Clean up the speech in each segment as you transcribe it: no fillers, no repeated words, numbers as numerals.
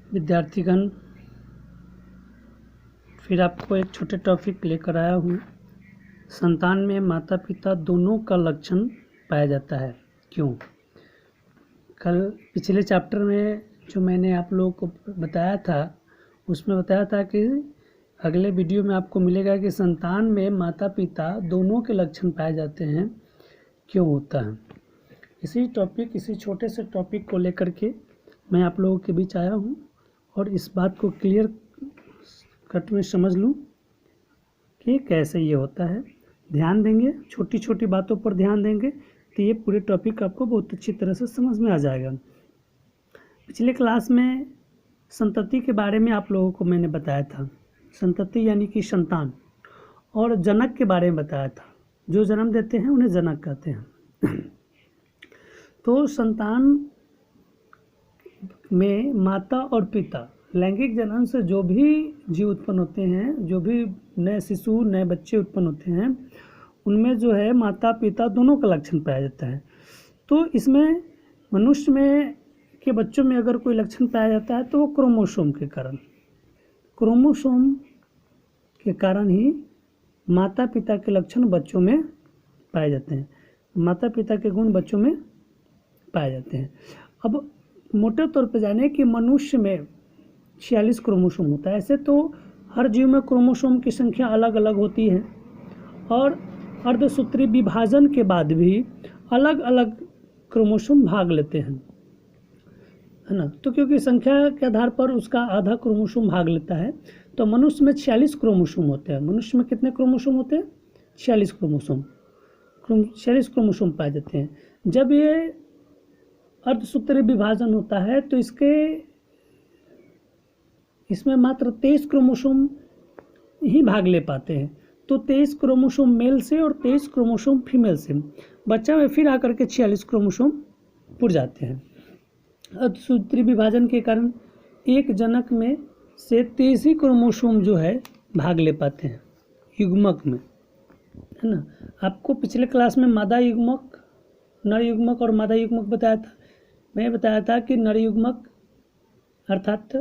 विद्यार्थीगण, फिर आपको एक छोटे टॉपिक लेकर आया हूँ। संतान में माता पिता दोनों का लक्षण पाया जाता है, क्यों? कल पिछले चैप्टर में जो मैंने आप लोगों को बताया था, उसमें बताया था कि अगले वीडियो में आपको मिलेगा कि संतान में माता पिता दोनों के लक्षण पाए जाते हैं, क्यों होता है। इसी छोटे से टॉपिक को लेकर के मैं आप लोगों के बीच आया हूँ और इस बात को क्लियर कट में समझ लूँ कि कैसे ये होता है। ध्यान देंगे, छोटी छोटी बातों पर ध्यान देंगे तो ये पूरे टॉपिक आपको बहुत अच्छी तरह से समझ में आ जाएगा। पिछले क्लास में संतति के बारे में आप लोगों को मैंने बताया था। संतति यानी कि संतान, और जनक के बारे में बताया था। जो जन्म देते हैं उन्हें जनक कहते हैं। तो संतान में माता और पिता, लैंगिक जनन से जो भी जीव उत्पन्न होते हैं, जो भी नए शिशु नए बच्चे उत्पन्न होते हैं, उनमें जो है माता पिता दोनों का लक्षण पाया जाता है। तो इसमें मनुष्य में के बच्चों में अगर कोई लक्षण पाया जाता है तो वो क्रोमोसोम के कारण ही माता पिता के लक्षण बच्चों में पाए जाते हैं। माता पिता के गुण बच्चों में पाए जाते हैं। अब मोटे तौर पर जाने कि मनुष्य में 46 क्रोमोसोम होता है। ऐसे तो हर जीव में क्रोमोसोम की संख्या अलग अलग होती है और अर्धसूत्री विभाजन के बाद भी अलग अलग क्रोमोसोम भाग लेते हैं, है ना। तो क्योंकि संख्या के आधार पर उसका आधा क्रोमोसोम भाग लेता है, तो मनुष्य में 46 क्रोमोसोम होते हैं। मनुष्य में कितने क्रोमोसोम होते हैं? 46 क्रोमोसोम पाए जाते हैं। जब ये अर्धसूत्री विभाजन होता है तो इसमें मात्र 23 क्रोमोसोम ही भाग ले पाते हैं। तो 23 क्रोमोसोम मेल से और 23 क्रोमोसोम फीमेल से बच्चा में फिर आकर के 46 क्रोमोसोम पुर जाते हैं। अर्धसूत्री विभाजन के कारण एक जनक में से 23 ही क्रोमोसोम जो है भाग ले पाते हैं युग्मक में, है ना। आपको पिछले क्लास में मादा युग्मक, नर युग्मक और मादा युग्मक बताया था। मैं बताया था कि नर युग्मक अर्थात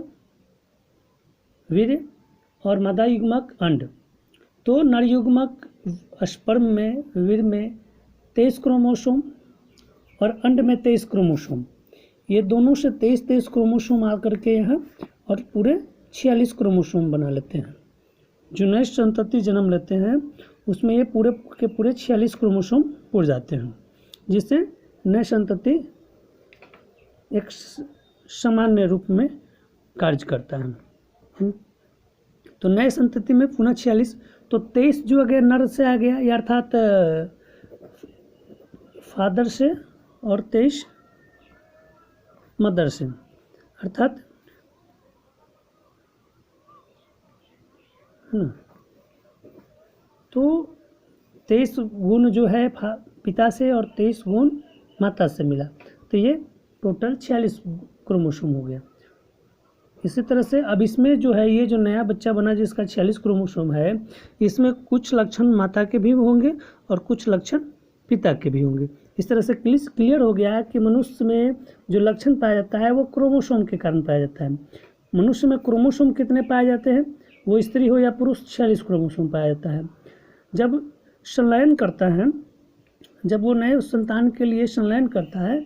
वीर्य और मादा युग्मक अंड। तो नर युग्मक स्पर्म में, वीर्य में 23 क्रोमोसोम और अंड में 23 क्रोमोसोम, ये दोनों से 23 क्रोमोसोम आकर के यहाँ और पूरे 46 क्रोमोसोम बना लेते हैं। जो नए संतति जन्म लेते हैं उसमें ये पूरे के पूरे 46 क्रोमोसोम पुर जाते हैं, जिससे नए संतति एक सामान्य रूप में कार्य करता है। तो नए संतति में पुनः 46, तो 23 जो अगर नर से आ गया, या अर्थात फादर से, और 23 मदर से, अर्थात, है ना। तो 23 गुण जो है पिता से और 23 गुण माता से मिला, तो ये टोटल 46 क्रोमोसोम हो गया। इसी तरह से अब इसमें जो है ये जो नया बच्चा बना जिसका 46 क्रोमोसोम है, इसमें कुछ लक्षण माता के भी होंगे और कुछ लक्षण पिता के भी होंगे। इस तरह से क्लियर हो गया है कि मनुष्य में जो लक्षण पाया जाता है वो क्रोमोसोम के कारण पाया जाता है। मनुष्य में क्रोमोसोम कितने पाए जाते हैं? वो स्त्री हो या पुरुष, 46 क्रोमोसोम पाया जाता है। जब संलयन करता है, जब वो नए संतान के लिए संलयन करता है